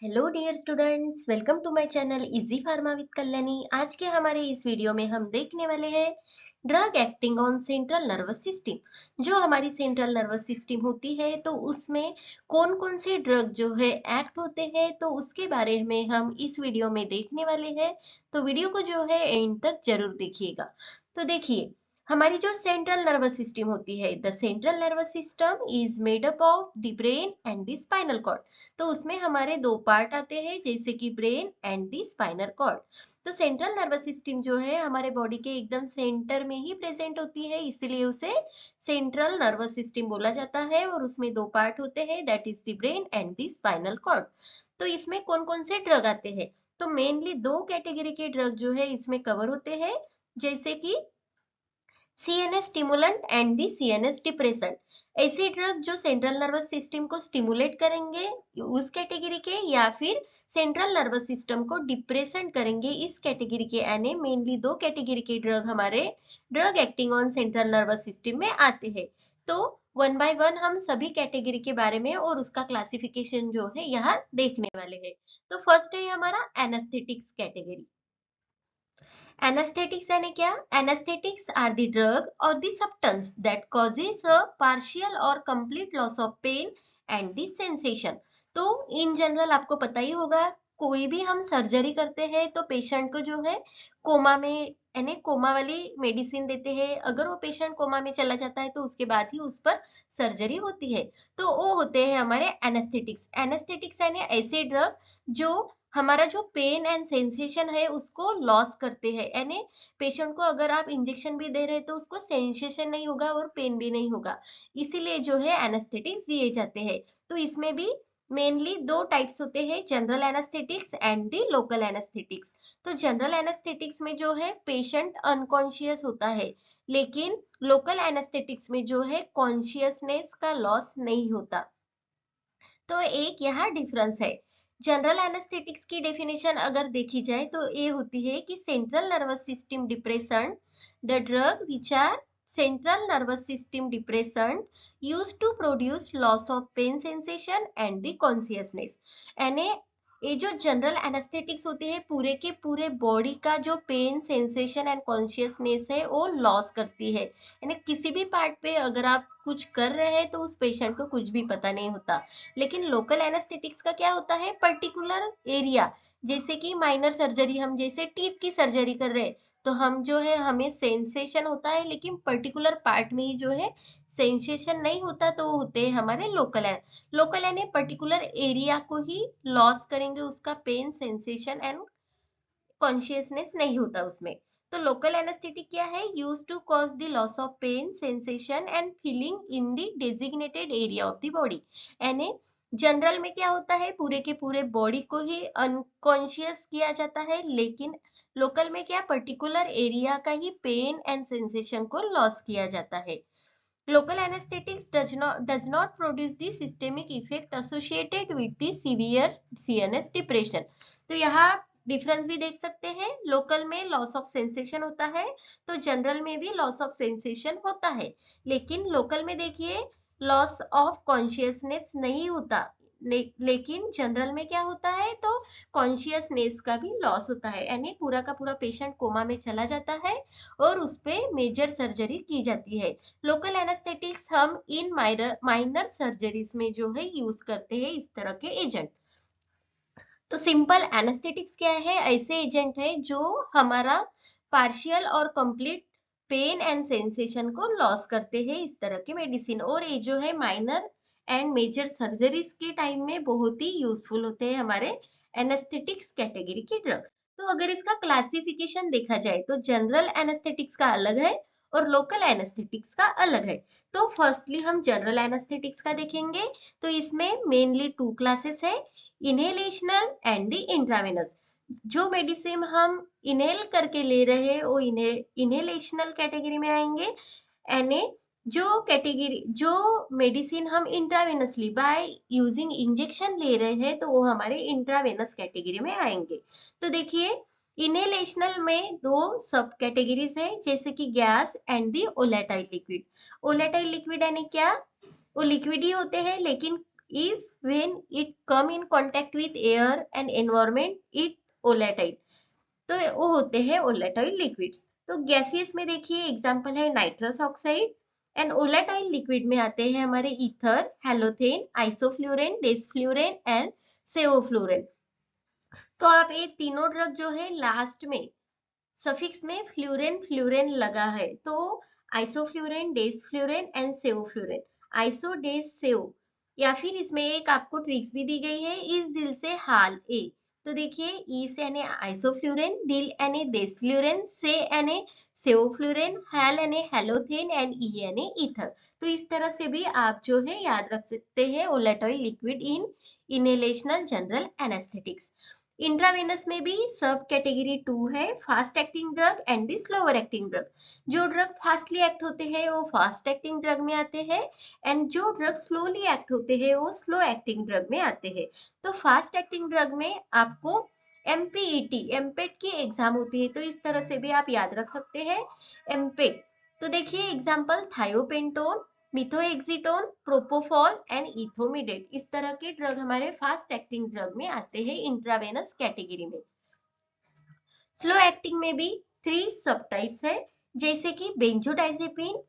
Hello dear students, welcome to my channel easy pharma with Kalyani. आज के हमारे इस वीडियो में हम देखने वाले हैं drug acting on central nervous system. जो हमारी सेंट्रल नर्वस सिस्टम होती है तो उसमें कौन कौन से ड्रग जो है एक्ट होते हैं, तो उसके बारे में हम इस वीडियो में देखने वाले हैं। तो वीडियो को जो है एंड तक जरूर देखिएगा। तो देखिए, हमारी जो सेंट्रल नर्वस सिस्टम होती है, the central nervous system is made up of the brain and the spinal cord. तो उसमें हमारे दो पार्ट आते हैं, जैसे कि brain and the spinal cord. तो सेंट्रल नर्वस सिस्टम जो है हमारे बॉडी के एकदम सेंटर में ही प्रेजेंट होती है, इसलिए उसे सेंट्रल नर्वस सिस्टम बोला जाता है। और उसमें दो पार्ट होते हैं, that is the brain and the spinal cord. तो इसमें कौन कौन से ड्रग आते हैं? तो मेनली दो कैटेगरी के ड्रग जो है इसमें कवर होते हैं, जैसे कि CNS stimulant and the CNS depressant. ऐसे ड्रग जो सेंट्रल नर्वस सिस्टम को स्टिमुलेट करेंगे उस कैटेगरी के, या फिर सेंट्रल नर्वस सिस्टम को डिप्रेसेंट करेंगे इस कैटेगरी के। यानी मेनली दो कैटेगरी के ड्रग हमारे drug acting on central nervous system में आते हैं। तो वन बाय वन हम सभी कैटेगरी के बारे में और उसका क्लासिफिकेशन जो है यहाँ देखने वाले हैं। तो फर्स्ट है हमारा एनेस्थेटिक्स कैटेगरी। Anesthetics यानी क्या? Anesthetics are the drug or the substance that causes a partial or complete loss of pain and the sensation। तो इन जनरल आपको पता ही होगा, कोई भी हम सर्जरी करते हैं तो पेशेंट को जो है कोमा में, यानी कोमा वाली मेडिसिन देते हैं। अगर वो पेशेंट कोमा में चला जाता है तो उसके बाद ही उस पर सर्जरी होती है। तो वो होते हैं हमारे एनेस्थेटिक्स। एनेस्थेटिक्स यानी ऐसे ड्रग जो हमारा जो पेन एंड सेंसेशन है उसको लॉस करते हैं। यानी पेशेंट को अगर आप इंजेक्शन भी दे रहे हैं तो उसको सेंसेशन नहीं होगा और पेन भी नहीं होगा, इसीलिए जो है एनेस्थेटिक्स दिए जाते हैं। तो इसमें भी मेनली दो टाइप्स होते हैं, general anaesthetics and the local anaesthetics. तो जनरल एनेस्थेटिक्स में जो है पेशेंट अनकॉन्शियस होता है, लेकिन लोकल एनेस्थेटिक्स में जो है कॉन्शियसनेस का लॉस नहीं होता। तो एक यहाँ डिफरेंस है। जनरल एनेस्थेटिक्स की डेफिनेशन अगर देखी जाए तो ये होती है कि central nervous system depression, the drug which are central nervous system depression use to produce loss of pain sensation and the consciousness. यानी ये जो जनरल एनेस्थेटिक्स होती है पूरे के पूरे बॉडी का जो पेन सेंसेशन एंड कॉन्शियसनेस है वो लॉस करती है। यानी किसी भी पार्ट पे अगर आप कुछ कर रहे हैं तो उस पेशेंट को कुछ भी पता नहीं होता। लेकिन लोकल एनेस्थेटिक्स का क्या होता है, पर्टिकुलर एरिया, जैसे कि माइनर सर्जरी, हम जैसे टीथ की सर्जरी कर रहे हैं तो हम जो है हमें सेंसेशन होता है, लेकिन पर्टिकुलर पार्ट में ही जो है सेंसेशन नहीं होता, तो वो होते हैं हमारे लोकल। लोकल यानी पर्टिकुलर एरिया को ही लॉस करेंगे, उसका पेन सेंसेशन एंड कॉन्शियसनेस नहीं होता उसमें। तो लोकल एनेस्थेटिक क्या है? Use to cause the loss of pain sensation and feeling in the designated area of the body. यानी जनरल में क्या होता है, पूरे के पूरे बॉडी को ही अनकॉन्शियस किया जाता है, लेकिन लोकल में क्या, पर्टिकुलर एरिया का ही पेन एंड सेंसेशन को लॉस किया जाता है। Local anesthetics does not produce the systemic effect associated with the severe CNS depression। तो यहाँ डिफरेंस भी देख सकते हैं, लोकल में लॉस ऑफ सेंसेशन होता है तो जनरल में भी लॉस ऑफ सेंसेशन होता है, लेकिन लोकल में देखिए लॉस ऑफ कॉन्शियसनेस नहीं होता। लेकिन जनरल में क्या होता है, तो कॉन्शियसनेस का भी लॉस होता है, यानी पूरा का पूरा पेशेंट कोमा में चला जाता है और उस पे मेजर सर्जरी की जाती है। लोकल एनेस्थेटिक्स हम इन माइनर सर्जरीज में जो है यूज करते हैं इस तरह के एजेंट। तो सिंपल एनेस्थेटिक्स क्या है? ऐसे एजेंट है जो हमारा पार्शियल और कंप्लीट पेन एंड सेंसेशन को लॉस करते हैं, इस तरह के मेडिसिन। और ये जो है माइनर एंड मेजर सर्जरीज के टाइम में बहुत ही यूजफुल होते हैं हमारे एनेस्थेटिक्स कैटेगरी के ड्रग। तो अगर इसका क्लासिफिकेशन देखा जाए तो जनरल एनेस्थेटिक्स का अलग है और लोकल एनेस्थेटिक्स का अलग है। तो फर्स्टली हम जनरल एनेस्थेटिक्स का देखेंगे। तो इसमें मेनली टू क्लासेस है, इनहेलेशनल एंड द इंट्रावेनस। जो मेडिसिन हम इनहेल करके ले रहे हैं वो इनहेलेशनल कैटेगरी में आएंगे। यानी जो मेडिसिन हम इंट्रावेनसली बाय यूजिंग इंजेक्शन ले रहे हैं तो वो हमारे इंट्रावेनस कैटेगरी में आएंगे। तो देखिए, इनहेलेशनल में दो सब कैटेगरीज है, जैसे कि gas and the volatile liquid. Volatile liquid यानी क्या? वो लिक्विड ही होते हैं, लेकिन if when it come in contact with air and environment it volatile। तो वो होते हैं volatile liquids। तो गैसियस में देखिए एग्जांपल है nitrous oxide. And volatile liquid में आते हैं हमारे ईथर, हेलोथेन, आइसोफ्लूरेन, डेसफ्लूरेन एंड सेवोफ्लूरेन। तो आप ये तीनों ड्रग जो है लास्ट में सफिक्स में फ्लूरेन फ्लूरेन लगा है, तो आइसोफ्लूरेन, डेसफ्लूरेन एंड सेवोफ्लूरेन, आइसो डेस सेव। या फिर इसमें एक आपको ट्रिक्स भी दी गई है, इस दिल से हाल ए। तो देखिए ई से यानी आइसोफ्लूरेन, दिल यानी डेसफ्लूरेन, से यानी सेवोफ्लूरेन, हैल यानी हेलोथेन एंड ई यानी ईथर। तो इस तरह से भी आप जो है याद रख सकते हैं volatile liquid in inhalational general anaesthetics. Intravenous में भी सब कैटेगरी 2 है, fast acting drug and the slower acting drug. जो ड्रग फास्टली एक्ट होते हैं वो फास्ट एक्टिंग ड्रग में आते हैं, एंड जो ड्रग स्लोली एक्ट होते हैं वो स्लो एक्टिंग ड्रग में आते हैं। तो फास्ट एक्टिंग ड्रग में आपको एमपीईटी एमपेट की एग्जाम होती है, तो इस तरह से भी आप याद रख सकते हैं एमपेट। तो देखिए एग्जाम्पल थायोपेंटोन, मिथोएक्सिटोन, प्रोपोफॉल एंड इथोमिडेट, इस तरह के ड्रग हमारे फास्ट एक्टिंग ड्रग में आते हैं इंट्रावेनस कैटेगरी में। स्लो एक्टिंग में भी 3 सब टाइप्स है, जैसे कि benzodiazepine,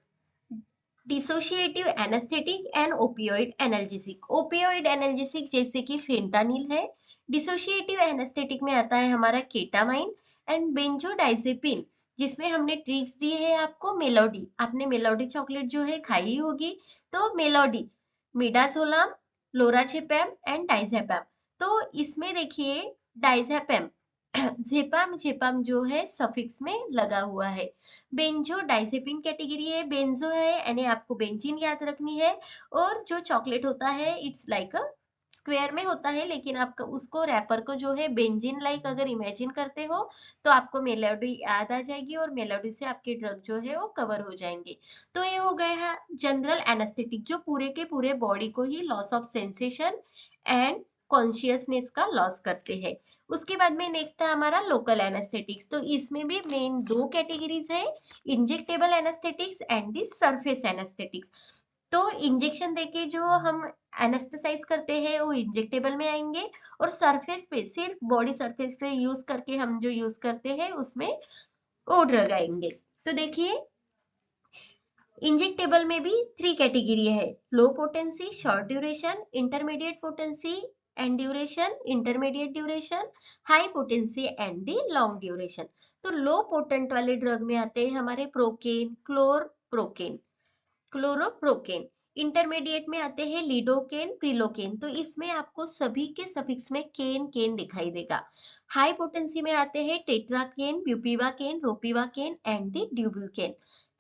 dissociative anaesthetic and opioid analgesic. Opioid analgesic जैसे कि फेंटानिल है। डिसोशिएटिव एनेस्थेटिक में आता है हमारा केटामाइन। एंड बेंजोडाइजेपिन जिसमें हमने ट्रिक्स दी है आपको, मेलोडी, आपने मेलोडी चॉकलेट जो है खाई ही होगी, तो मेलोडी, मिडाजोलाम, लोराजेपैम एंड डाइजेपैम। तो इसमें देखिए डाइजेपैम जेपाम जेपाम जो है सफिक्स में लगा हुआ है। बेंजो डाइजेपिन कैटेगरी है, बेंजो है यानी आपको बेंजीन याद रखनी है। और जो चॉकलेट होता है इट्स लाइक अ स्क्वायर में होता है, लेकिन आपका उसको रैपर को जो है बेंजीन लाइक अगर इमेजिन करते हो तो आपको मेलोडी याद आ जाएगी, और मेलोडी से आपके ड्रग जो है वो कवर हो जाएंगे। तो ये हो गया है जनरल एनेस्थेटिक, जो पूरे के पूरे बॉडी को ही loss of sensation and consciousness का लॉस करते हैं। उसके बाद में नेक्स्ट है हमारा लोकल एनेस्थेटिक्स। तो इसमें भी मेन 2 कैटेगरीज है, injectable anaesthetics and the surface anaesthetics. तो इंजेक्शन देके जो हम एनेस्थेसाइज करते हैं वो इंजेक्टेबल में आएंगे, और सरफेस पे सिर्फ बॉडी सरफेस पे यूज करके हम जो यूज करते हैं उसमें वो ड्रग आएंगे। तो देखिए इंजेक्टेबल में भी 3 कैटेगरी है, low potency, short duration, intermediate potency and duration, intermediate duration, high potency and the long duration. तो लो पोटेंट वाले ड्रग में आते हैं हमारे प्रोकेन, क्लोरोप्रोकेन। इंटरमीडिएट में आते हैं लिडोकेन, प्रिलोकेन। तो इसमें आपको सभी के सफिक्स में केन केन दिखाई देगा। हाई पोटेंसी में आते हैं tetracaine, bupivacaine, ropivacaine and the dibucaine.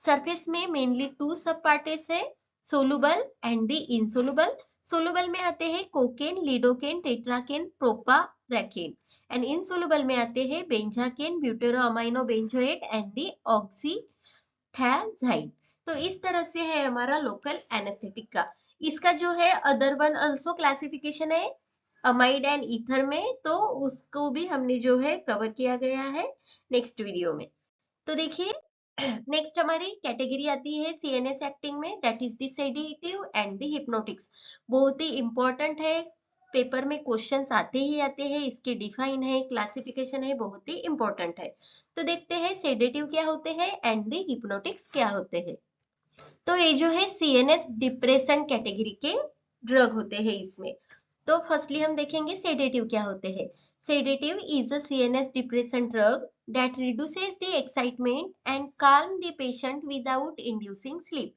Surface में मेनली 2 सब पार्ट्स है, soluble and the insoluble. Soluble में आते हैं cocaine, lidocaine, tetracaine, proparacaine. And insoluble में आते हैं बेंजाकेन, ब्यूटेरोअमाइनो बेंजोएट एंड दी ऑक्सीथाजाइड। तो इस तरह से है हमारा लोकल एनेस्थेटिक का। इसका जो है अदर वन अल्सो क्लासिफिकेशन है अमाइड एंड ईथर में, तो उसको भी हमने जो है कवर किया गया है नेक्स्ट वीडियो में। तो देखिए नेक्स्ट हमारी कैटेगरी आती है सीएनएस एक्टिंग में, that is the sedative and the hypnotics. बहुत ही इंपॉर्टेंट है, पेपर में क्वेश्चंस आते ही आते हैं, इसके डिफाइन है, क्लासिफिकेशन है, बहुत ही इंपॉर्टेंट है। तो देखते हैं सेडेटिव क्या होते हैं एंड द हिप्नोटिक्स क्या होते हैं। तो ये जो है सीएनएस डिप्रेशन कैटेगरी के ड्रग होते हैं इसमें। तो फर्स्टली हम देखेंगे सेडेटिव क्या होते हैं। Sedative is a CNS depression drug that reduces the excitement and calm the patient without inducing sleep।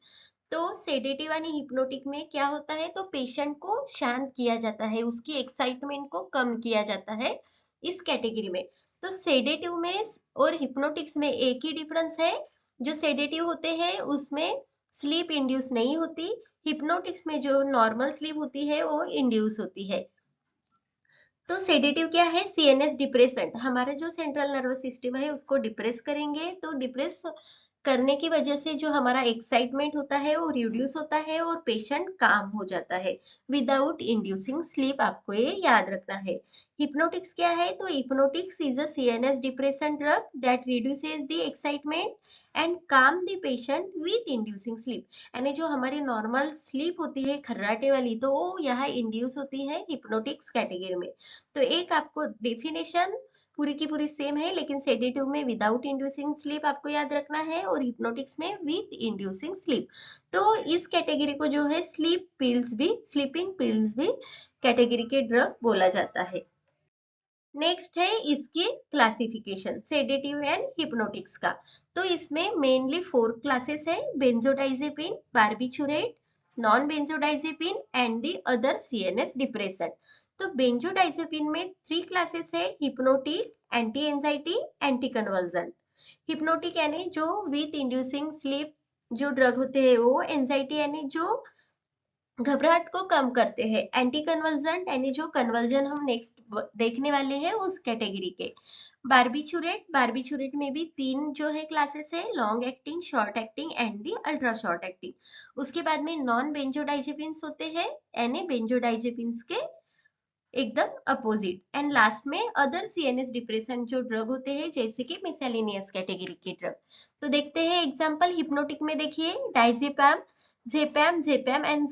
तो सेडेटिव यानी हिप्नोटिक में क्या होता है, तो पेशेंट को शांत किया जाता है, उसकी एक्साइटमेंट को कम किया जाता है इस कैटेगरी में। तो सेडेटिव में और हिप्नोटिक्स में एक ही डिफरेंस है, जो सेडेटिव होते हैं उसमें स्लीप इंड्यूस नहीं होती, हिप्नोटिक्स में जो नॉर्मल स्लीप होती है वो इंड्यूस होती है। तो सेडेटिव क्या है, सीएनएस डिप्रेसेंट, हमारा जो सेंट्रल नर्वस सिस्टम है उसको डिप्रेस करेंगे। तो डिप्रेस करने की वजह से जो हमारा एक्साइटमेंट होता है वो रिड्यूस होता है और पेशेंट काम हो जाता है विदाउट इंड्यूसिंग स्लीप। आपको ये याद रखना है। हिप्नोटिक्स क्या है? तो hypnotics is a CNS depression drug that reduces the excitement and calm the patient with inducing sleep. यानी जो हमारी नॉर्मल स्लीप होती है खर्राटे वाली, तो वो यहाँ इंड्यूस होती है हिप्नोटिक्स कैटेगरी में। तो एक आपको डेफिनेशन पूरी की पूरी सेम है, लेकिन सेडेटिव में विदाउट इंड्यूसिंग स्लीप आपको याद रखना है और हिप्नोटिक्स में विथ इंड्यूसिंग स्लीप। तो इस कैटेगरी को जो है स्लीपिंग पिल्स भी कैटेगरी के ड्रग बोला जाता है। नेक्स्ट है इसके क्लासिफिकेशन सेडेटिव एंड हिप्नोटिक्स का। तो इसमें मेनली 4 क्लासेस है: benzodiazepine, barbiturate, non benzodiazepine and the other CNS depressant. तो बेंजोडाइजेपिन में 3 क्लासेस है: hypnotic, anti anxiety, anti convergent. Hypnotic यानी जो विथ इंड्यूसिंग स्लीप जो ड्रग होते हैं वो, एंजाइटी यानी जो घबराहट को कम करते हैं, एंटी कन्वर्जेंट यानी जो कन्वर्जन हम नेक्स्ट देखने वाले हैं उस कैटेगरी के। बार्बिचुरेट में भी 3 जो है क्लासेस है: long acting, short acting and the ultra short acting. उसके बाद में नॉन बेंजोडाइजेपिन्स होते हैं, यानी बेंजोडाइजेपिन्स के एकदम अपोजिट। एंड लास्ट में अदर सीएनएस डिप्रेशन जो ड्रग होते हैं, जैसे कि मिसेलेनियस कैटेगरी के ड्रग। तो देखते हैं एग्जांपल। हिप्नोटिक में देखिए डाइजेपैम, जेपैम एंड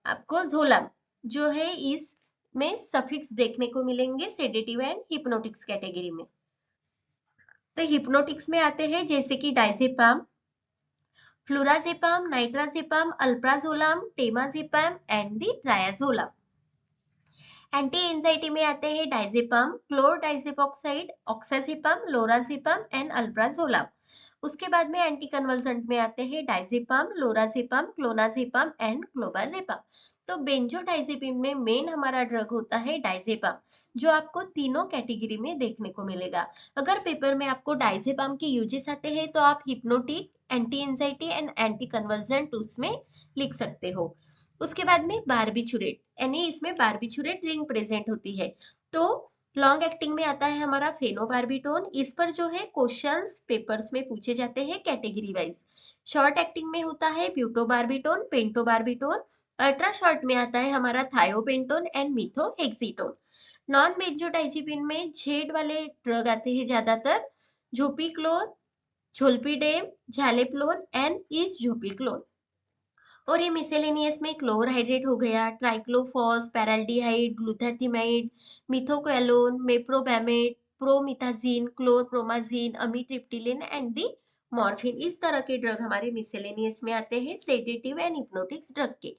आपको झोलम जो है इसमें सफिक्स देखने को मिलेंगे सेडेटिव एंड हिप्नोटिक्स कैटेगरी में। तो हिप्नोटिक्स में आते हैं जैसे कि diazepam, flurazepam, nitrazepam, alprazolam, temazepam and the triazolam. Anti anxiety में आते हैं diazepam, chlordiazepoxide, oxazepam, lorazepam and alprazolam. उसके बाद में एंटी कन्वल्सेंट में आते हैं diazepam, lorazepam, clonazepam and clobazam. तो बेंजोडाइजेपिन में मेन हमारा ड्रग होता है डाइजेपाम, जो आपको तीनों कैटेगरी में देखने को मिलेगा। अगर पेपर में आपको डाइजेपाम के यूजेस आते हैं तो आप hypnotic, anti anxiety and anti convulsant उसमें लिख सकते हो। उसके बाद में बार्बिचुरेट, यानी इसमें बार्बिचुरेट रिंग प्रेजेंट होती है। तो लॉन्ग एक्टिंग में आता है हमारा फेनोबार्बिटोन। इस पर जो है क्वेश्चंस पेपर्स में पूछे जाते हैं कैटेगरी वाइज। शॉर्ट एक्टिंग में होता है ब्यूटोबार्बिटोन, पेंटोबार्बिटोन। अल्ट्रा शॉर्ट में आता है हमारा थायोपेंटोन एंड मिथोहेक्सीटोन। नॉन बेंजोडाइजेपिन में झेड वाले ड्रग आते हैं ज्यादातर: झोपिक्लोन, झोल्पिडेम, झालेप्लोन एंड इसझोपिक्लोन। और ये मिसेलेनियस में क्लोरहाइड्रेट हो गया, triclofos, paraldehyde, glutethimide, methaqualone, meprobamate, promethazine, chlorpromazine, amitriptyline and the morphine. इस तरह के ड्रग हमारे मिसेलेनियस में आते हैं सेडेटिव एंड हिप्नोटिक्स ड्रग के।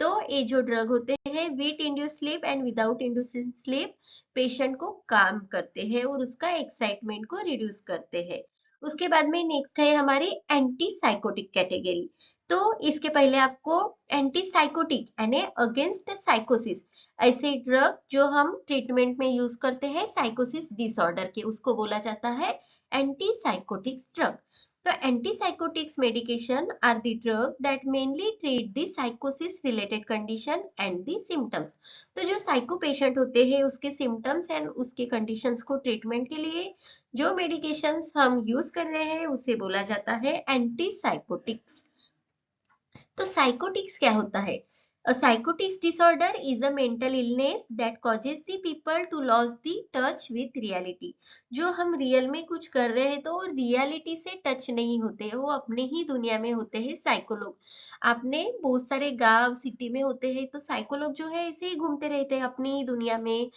तो ये जो ड्रग होते हैं with induce sleep and without inducing sleep patient को काम करते हैं और उसका एक्साइटमेंट को रिड्यूस करते हैं। उसके बाद में नेक्स्ट है हमारी एंटी साइकोटिक कैटेगरी। तो इसके पहले आपको एंटी साइकोटिक यानी अगेंस्ट साइकोसिस, ऐसे ड्रग जो हम ट्रीटमेंट में यूज करते हैं साइकोसिस डिसऑर्डर के, उसको बोला जाता है एंटी साइकोटिक्स ड्रग। तो anti psychotics medication are the drug that mainly treat the साइकोसिस related condition and the symptoms. तो जो साइको पेशेंट होते हैं उसके सिम्टम्स एंड उसके कंडीशंस को ट्रीटमेंट के लिए जो मेडिकेशंस हम यूज कर रहे हैं उसे बोला जाता है एंटी साइकोटिक्स। तो साइकोटिक्स क्या होता है? A psychotic disorder is a mental illness that causes the people to lose the touch with reality। जो हम रियल में कुछ कर रहे हैं तो रियलिटी से टच नहीं होते, वो अपने ही दुनिया में होते हैं साइकोलोग। आपने बहुत सारे गांव सिटी में होते हैं तो साइकोलोग जो है ऐसे ही घूमते रहते हैं अपनी ही दुनिया में,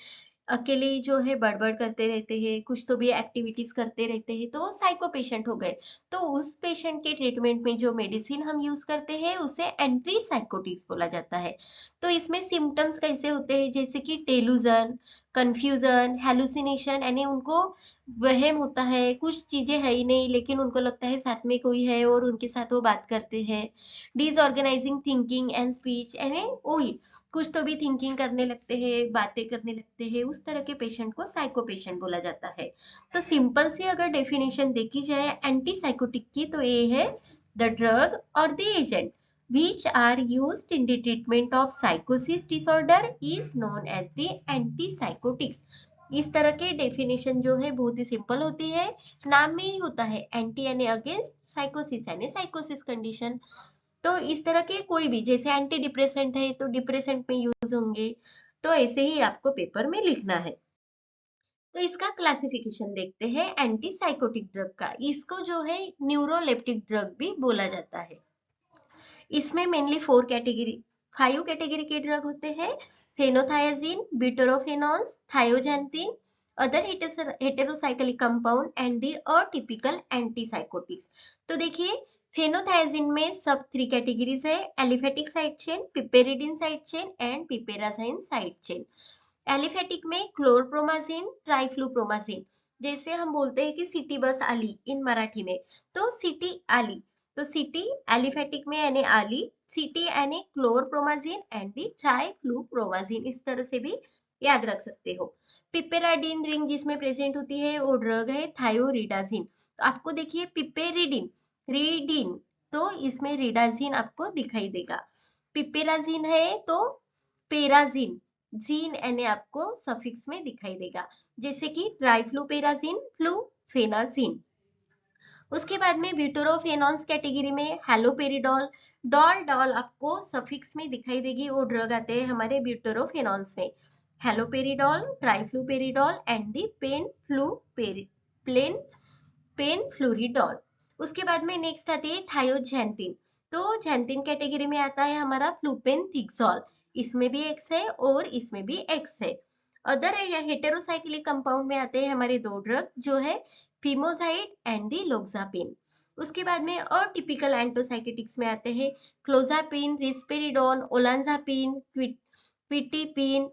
अकेले जो है बड़बड़ करते रहते हैं, कुछ तो भी एक्टिविटीज करते रहते हैं, तो साइको पेशेंट हो गए। तो उस पेशेंट के ट्रीटमेंट में जो मेडिसिन हम यूज करते हैं उसे एंटी साइकोटिक्स बोला जाता है। तो इसमें सिम्टम्स कैसे होते हैं, जैसे कि टेलुजन, कंफ्यूजन, हेलुसिनेशन, यानी उनको वहम होता है, कुछ चीजें है ही नहीं लेकिन उनको लगता है साथ में कोई है और उनके साथ वो बात करते हैं। डिसऑर्गेनाइजिंग थिंकिंग एंड स्पीच, यानी वही कुछ तो भी थिंकिंग करने लगते हैं, बातें करने लगते हैं, उस तरह के पेशेंट को साइको पेशेंट बोला जाता है। तो सिंपल सी अगर डेफिनेशन देखी जाए एंटी साइकोटिक की तो ये है द ड्रग और the agent which are used in the treatment of psychosis disorder is known as the antipsychotics। इस तरह के डेफिनेशन जो है बहुत ही सिंपल होती है, नाम में ही होता है एंटी यानी अगेंस्ट, साइकोसिस यानी साइकोसिस कंडीशन। तो इस तरह के कोई भी, जैसे एंटी डिप्रेसेंट है तो डिप्रेसेंट में यूज होंगे, तो ऐसे ही आपको पेपर में लिखना है। तो इसका क्लासिफिकेशन देखते हैं एंटी साइकोटिक ड्रग का। इसको जो है न्यूरोलेप्टिक ड्रग भी बोला जाता है। इसमें मेनली 5 कैटेगरी के ड्रग होते हैं: phenothiazine, butyrophenones, thioxanthene, other heterocyclic compound and the atypical antipsychotics. तो देखिए, फेनोथायाजीन में सब 3 कैटेगरीज है: aliphatic side chain, piperidine side chain and piperazine side chain. Aliphatic में क्लोरप्रोमाजिन, ट्राइफ्लूप्रोमाजिन, जैसे हम बोलते हैं कि सिटी बस आली इन मराठी में, तो सिटी आली, तो सिटी एलिफेटिक में यानी आली, सिटी यानी क्लोरप्रोमाजिन एंड दी ट्राइफ्लूप्रोमाजिन, इस तरह से भी याद रख सकते हो। पिपेराडिन रिंग जिसमें प्रेजेंट होती है वो ड्रग है थायोरिडाजिन। तो आपको देखिए पिपेरिडिन, रीडिन, तो इसमें रिडाजिन आपको दिखाई देगा। पिपेराजिन है तो पेराजिन, जीन यानी आपको सफिक्स में दिखाई देगा, जैसे कि ट्राइफ्लूपेराजिन, फ्लूफेनाजिन। उसके बाद में ब्यूटेरोफेनॉन्स कैटेगरी में हैलोपेरिडोल, डॉल डॉल आपको सफिक्स में दिखाई देगी, वो ड्रग आते हैं हमारे ब्यूटेरोफेनॉन्स में। हैलोपेरिडोल, ट्राइफ्लूपेरिडोल एंड दी प्लेन पेन फ्लूरिडोल। उसके बाद में नेक्स्ट आती है थायोजैंथीन। तो जैंथीन कैटेगरी में आता है हमारा फ्लूपेनथिक्सोल, इसमें भी एक्स है और इसमें भी एक्स है। अदर हेटेरोसाइक्लिक कंपाउंड में आते हैं हमारे 2 ड्रग, जो है फिमोजाइड एंड दी लोक्सापिन। उसके बाद में अटिपिकल एंटोसाइकेटिक्स में आते हैं क्लोजापिन, रिस्पेरिडोन, ओलांजापिन, क्विटिपिन,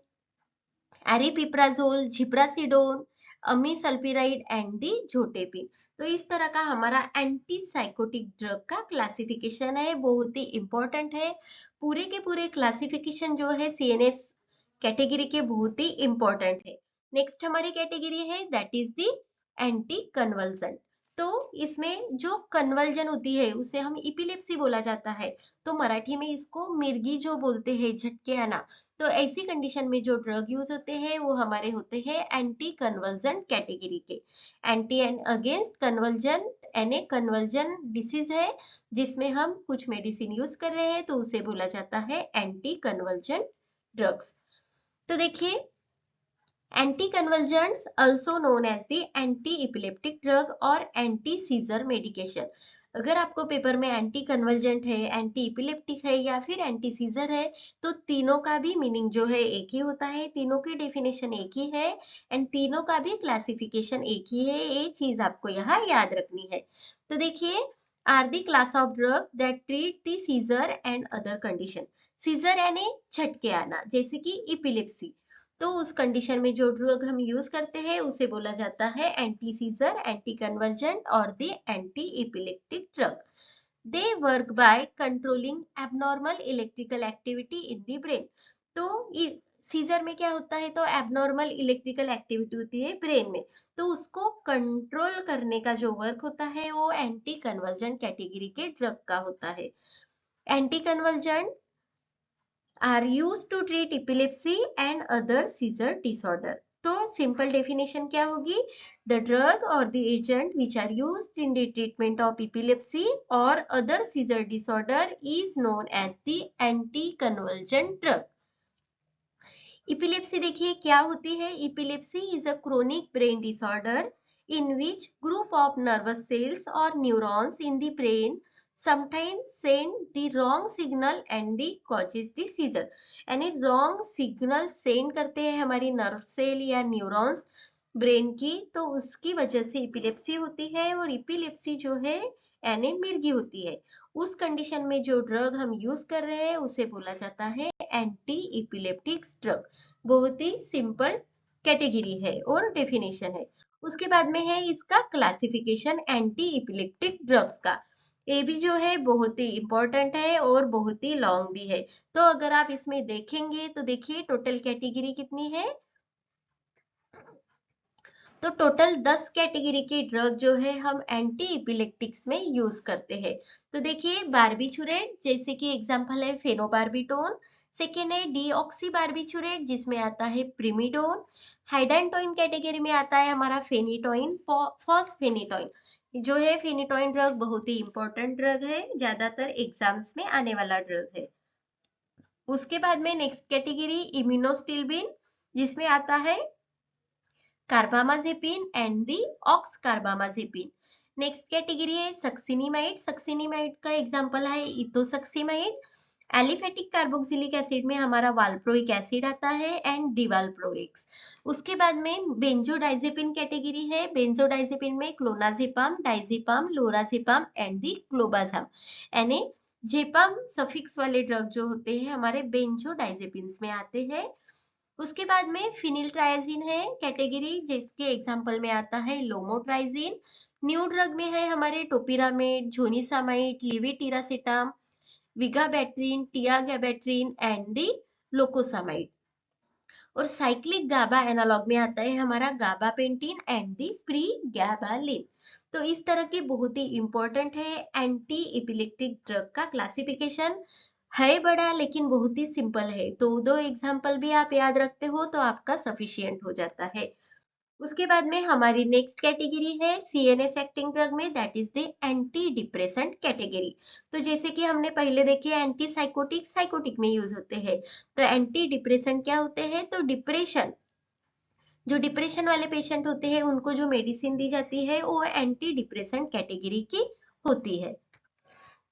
एरिपिप्राजोल, झिप्रासिडोन, अमीसल्पिराइड एंड दी जोटेपिन। तो इस तरह का हमारा एंटी साइकोटिक ड्रग का क्लासिफिकेशन है, बहुत ही इंपॉर्टेंट है। पूरे के पूरे क्लासिफिकेशन जो है सीएनएस कैटेगरी के बहुत ही इंपॉर्टेंट है। नेक्स्ट हमारी कैटेगरी है that is the anti convulsion. तो इसमें जो कन्वल्जन होती है उसे हम इपिलेप्सी बोला जाता है, तो मराठी में इसको मिर्गी जो बोलते हैं, झटके आना। तो ऐसी कंडीशन में जो ड्रग यूज होते हैं वो हमारे होते हैं एंटी कन्वर्जन कैटेगरी के। एंटी एंड अगेंस्ट कन्वर्जन यानी कन्वर्जन डिसीज है जिसमें हम कुछ मेडिसिन यूज कर रहे हैं, तो उसे बोला जाता है एंटी कन्वर्जन ड्रग्स। तो देखिए, anti convulsants also known as the anti epileptic drug और एंटी सीजर मेडिकेशन। अगर आपको पेपर में एंटी कन्वर्जेंट है, एंटी इपिलेप्टिक है या फिर एंटी सीजर है, तो तीनों का भी मीनिंग जो है एक ही होता है, तीनों की डेफिनेशन एक ही है एंड तीनों का भी क्लासिफिकेशन एक ही है। ये चीज आपको यहाँ याद रखनी है। तो देखिए, are the class of drug that treat the seizure and other condition. Seizure यानी झटके आना, जैसे कि इपिलेप्सी, तो उस कंडीशन में जो ड्रग हम यूज करते हैं उसे बोला जाता है एंटी सीजर, एंटी कन्वर्जेंट और the anti epileptic drug. They work by controlling abnormal electrical activity in the brain. तो सीजर में क्या होता है, तो एबनॉर्मल इलेक्ट्रिकल एक्टिविटी होती है ब्रेन में, तो उसको कंट्रोल करने का जो वर्क होता है वो एंटी कन्वर्जेंट कैटेगरी के ड्रग का होता है। Anti convergent are used to treat epilepsy and other seizure disorder. तो सिंपल डेफिनेशन क्या होगी, द ड्रग और the agent which are used in the treatment of epilepsy और other seizure disorder is known as the anti convulsant drug. Epilepsy देखिए क्या होती है, epilepsy is a chronic brain disorder in which group of nervous cells और neurons in the brain sometimes send the wrong signal and the causes the seizure। यानी wrong signal send करते हैं हमारी nerve cell या neurons brain की, तो उसकी वजह से इपिलेप्सी होती है। और इपिलेप्सी जो है यानी मिर्गी होती है, उस कंडीशन में जो ड्रग हम यूज कर रहे हैं उसे बोला जाता है एंटी इपिलेप्टिक ड्रग। बहुत ही सिंपल कैटेगरी है और डेफिनेशन है। उसके बाद में है इसका क्लासिफिकेशन एंटी इपिलेप्टिक ड्रग्स का। ये भी जो है बहुत ही इंपॉर्टेंट है और बहुत ही लॉन्ग भी है। तो अगर आप इसमें देखेंगे तो देखिए टोटल कैटेगरी कितनी है, तो टोटल 10 कैटेगरी की ड्रग जो है हम एंटी इपिलेप्टिक्स में यूज करते हैं। तो देखिए, बारबीचुरेट जैसे कि एग्जांपल है फेनोबार्बिटोन, सेकेंड है डीऑक्सी बार्बिचुरेट जिसमें आता है प्रिमिडोन। हाइडेंटोइन कैटेगरी में आता है हमारा फेनिटोइन, फॉस्फेनिटोइन जो है फेनिटोइन ड्रग बहुत ही इंपॉर्टेंट ड्रग है, ज्यादातर एग्जाम्स में आने वाला ड्रग है। उसके बाद में नेक्स्ट कैटेगरी इम्यूनोस्टिलबिन जिसमें आता है carbamazepine and the ox carbamazepine. Next category है सक्सिनिमाइड। सक्सिनिमाइड का एग्जांपल है इथोसक्सिमाइड। एलिफेटिक कार्बोक्सिलिक एसिड में हमारा वाल्प्रोइक एसिड आता है एंड डिवाल्प्रोइक्स। उसके बाद में बेंजोडाइजेपिन कैटेगरी है। बेंजोडाइजेपिन में clonazepam, diazepam, lorazepam and the clobazam, यानी जेपाम सफिक्स वाले ड्रग जो होते हैं हमारे बेंजोडाइजेपिन्स में आते हैं। उसके बाद में फिनिलट्राइजिन है कैटेगरी जिसके एग्जांपल में आता है लोमोट्राइजिन। न्यू ड्रग में है हमारे टोपिरामेड, झोनिसामाइड, लिविटिरासिटाम, विगाबैट्रिन, टियागैबैट्रिन एंड दी लोकोसामाइड। और साइक्लिक गाबा एनालॉग में आता है हमारा गाबापेंटिन एंड दी प्रीगैबालिन। तो इस तरह के बहुत ही इंपॉर्टेंट है एंटी एपिलेप्टिक ड्रग का क्लासिफिकेशन। है बड़ा लेकिन बहुत ही सिंपल है, तो दो एग्जाम्पल भी आप याद रखते हो तो आपका सफिशियंट हो जाता है। उसके बाद में हमारी नेक्स्ट कैटेगरी है सीएनएस एक्टिंग ड्रग में, that is the anti depressant category. तो जैसे कि हमने पहले देखे एंटी साइकोटिक साइकोटिक में यूज होते हैं, तो एंटी डिप्रेसेंट क्या होते हैं, तो डिप्रेशन जो डिप्रेशन वाले पेशेंट होते हैं उनको जो मेडिसिन दी जाती है वो एंटी डिप्रेसेंट कैटेगरी की होती है।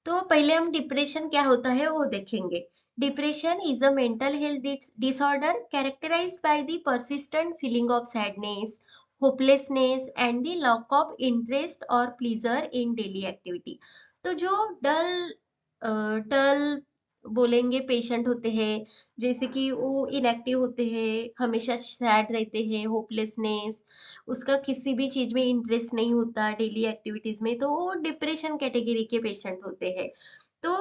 तो पहले हम डिप्रेशन क्या होता है वो देखेंगे। Depression is a mental health disorder characterised by the persistent feeling of sadness, hopelessness and the lack of interest or pleasure in daily activity. तो जो डल टल बोलेंगे पेशेंट होते हैं, जैसे कि वो इनएक्टिव होते हैं, हमेशा सैड रहते हैं, होपलेसनेस, उसका किसी भी चीज में इंटरेस्ट नहीं होता डेली एक्टिविटीज में, तो वो डिप्रेशन कैटेगरी के पेशेंट होते हैं। तो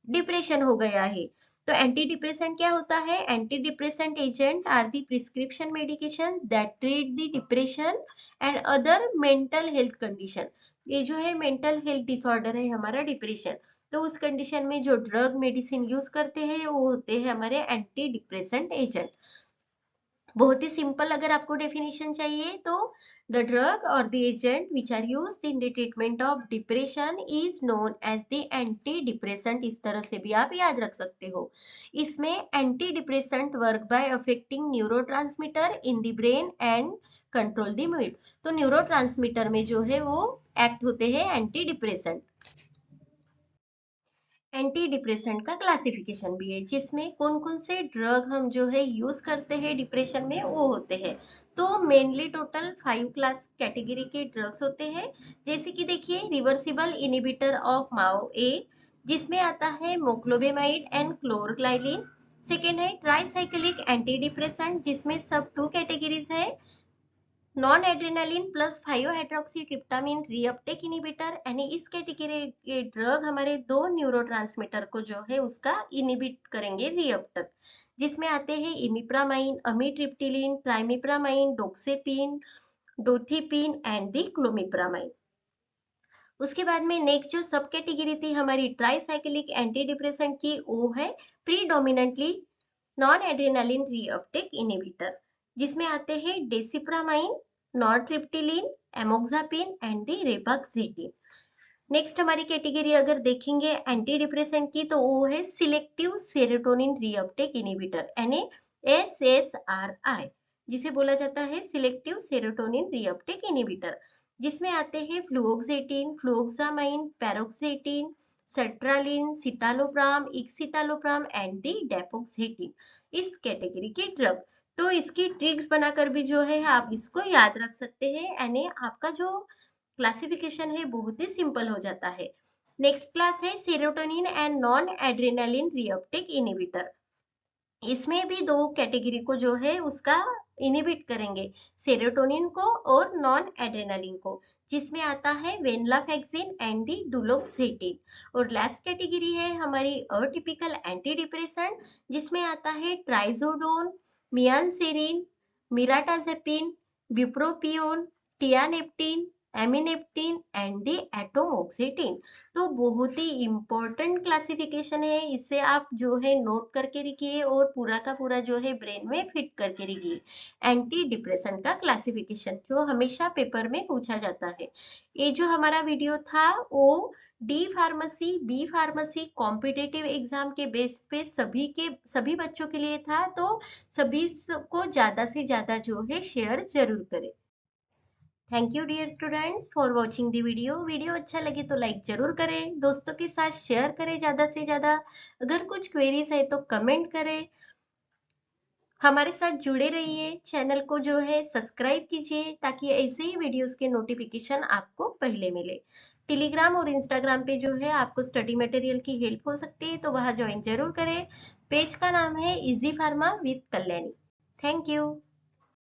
डिप्रेशन हो गया है। तो एंटी डिप्रेसेंट क्या होता है, anti depressant agent are the prescription medication that treat the depression and other mental health condition. ये जो है मेंटल हेल्थ डिसऑर्डर है हमारा डिप्रेशन, तो उस कंडीशन में जो ड्रग मेडिसिन यूज करते हैं वो होते हैं हमारे एंटी डिप्रेसेंट एजेंट। बहुत ही सिंपल अगर आपको डेफिनेशन चाहिए तो द ड्रग और the agent which are used in the treatment of depression is known as the anti depressant. इस तरह से भी आप याद रख सकते हो। इसमें anti depressant work by affecting neurotransmitter in the brain and control the mood. तो न्यूरोट्रांसमीटर में जो है वो एक्ट होते हैं एंटी डिप्रेसेंट। एंटी डिप्रेसेंट का क्लासिफिकेशन भी है जिसमें कौन कौन से ड्रग हम जो है यूज करते हैं डिप्रेशन में वो होते हैं। तो मेनली टोटल 5 क्लास कैटेगरी के ड्रग्स होते हैं। जैसे कि देखिए reversible inhibitor of MAO A जिसमें आता है मोक्लोबेमाइड एंड क्लोरग्लाइलिन। सेकेंड है ट्राइसाइक्लिक एंटी डिप्रेसेंट जिसमें सब 2 कैटेगरीज है, non adrenaline plus 5 hydroxytryptamine reuptake inhibitor, यानी इस कैटेगरी के ड्रग हमारे दो न्यूरोट्रांसमीटर को जो है उसका इनिबिट करेंगे रीअपटेक, जिसमें आते हैं इमिप्रामाइन, अमीट्रिप्टिलिन, ट्राइमिप्रामाइन, डोक्सेपिन, डोथिपिन एंड दी क्लोमिप्रामाइन। उसके बाद में नेक्स्ट जो सब कैटेगरी थी हमारी ट्राइसाइक्लिक एंटी डिप्रेसेंट की वो है predominantly non adrenaline reuptake inhibitor, जिसमें आते हैं डेसिप्रामाइन, नॉरट्रिप्टिलिन, एमोक्सापिन एंड दी रेपाक्सिटिन। नेक्स्ट हमारी कैटेगरी अगर देखेंगे एंटी डिप्रेसेंट की तो वो है सिलेक्टिव सेरोटोनिन रीअपटेक इनिबिटर, यानी SSRI, जिसे बोला जाता है सिलेक्टिव सेरोटोनिन रीअपटेक इनिबिटर, जिसमें आते हैं फ्लुओक्सेटिन, फ्लुओक्सामाइन, पैरोक्सेटिन, सर्ट्रालिन, सितालोप्राम, इक्सितालोप्राम एंड दी डेपोक्सेटिन, इस कैटेगरी के ड्रग। तो इसकी ट्रिक्स बनाकर भी जो है आप इसको याद रख सकते हैं, यानी आपका जो क्लासिफिकेशन है बहुत ही सिंपल हो जाता है। नेक्स्ट क्लास है serotonin and non adrenaline reuptake inhibitor. इसमें भी दो कैटेगरी को जो है उसका इनिबिट करेंगे, सेरोटोनिन को और नॉन एड्रेनालिन को, जिसमें आता है वेनलाफेक्सिन एंड दी डुलोक्सेटिन। और लास्ट कैटेगरी है हमारी अटिपिकल एंटी डिप्रेसेंट जिसमें आता है ट्राइजोडोन, मियानसेरिन, मिराटाजेपिन, ब्यूप्रोपियोन, टियानेप्टिन एमिनेप्टिन एंड द एटोमोक्सिटिन। तो बहुत ही इंपॉर्टेंट क्लासिफिकेशन है, इसे आप जो है नोट करके रखिए और पूरा का पूरा जो है ब्रेन में फिट करके रखिए। एंटी डिप्रेशन का क्लासिफिकेशन जो हमेशा पेपर में पूछा जाता है। ये जो हमारा वीडियो था वो D pharmacy B pharmacy competitive exam के बेस पे सभी बच्चों के लिए था, तो सभी को ज्यादा से ज्यादा जो है शेयर जरूर करें। Thank you dear students for watching the video. Video अच्छा लगे तो लाइक जरूर करें, दोस्तों के साथ शेयर करें ज्यादा से ज्यादा। अगर कुछ क्वेरीज है तो कमेंट करें। हमारे साथ जुड़े रहिए, चैनल को जो है सब्सक्राइब कीजिए ताकि ऐसे ही वीडियोस के नोटिफिकेशन आपको पहले मिले। टेलीग्राम और इंस्टाग्राम पे जो है आपको स्टडी मटेरियल की हेल्प हो सकती है, तो वहां ज्वाइन जरूर करें। पेज का नाम है easy pharma with Kalyani. Thank you.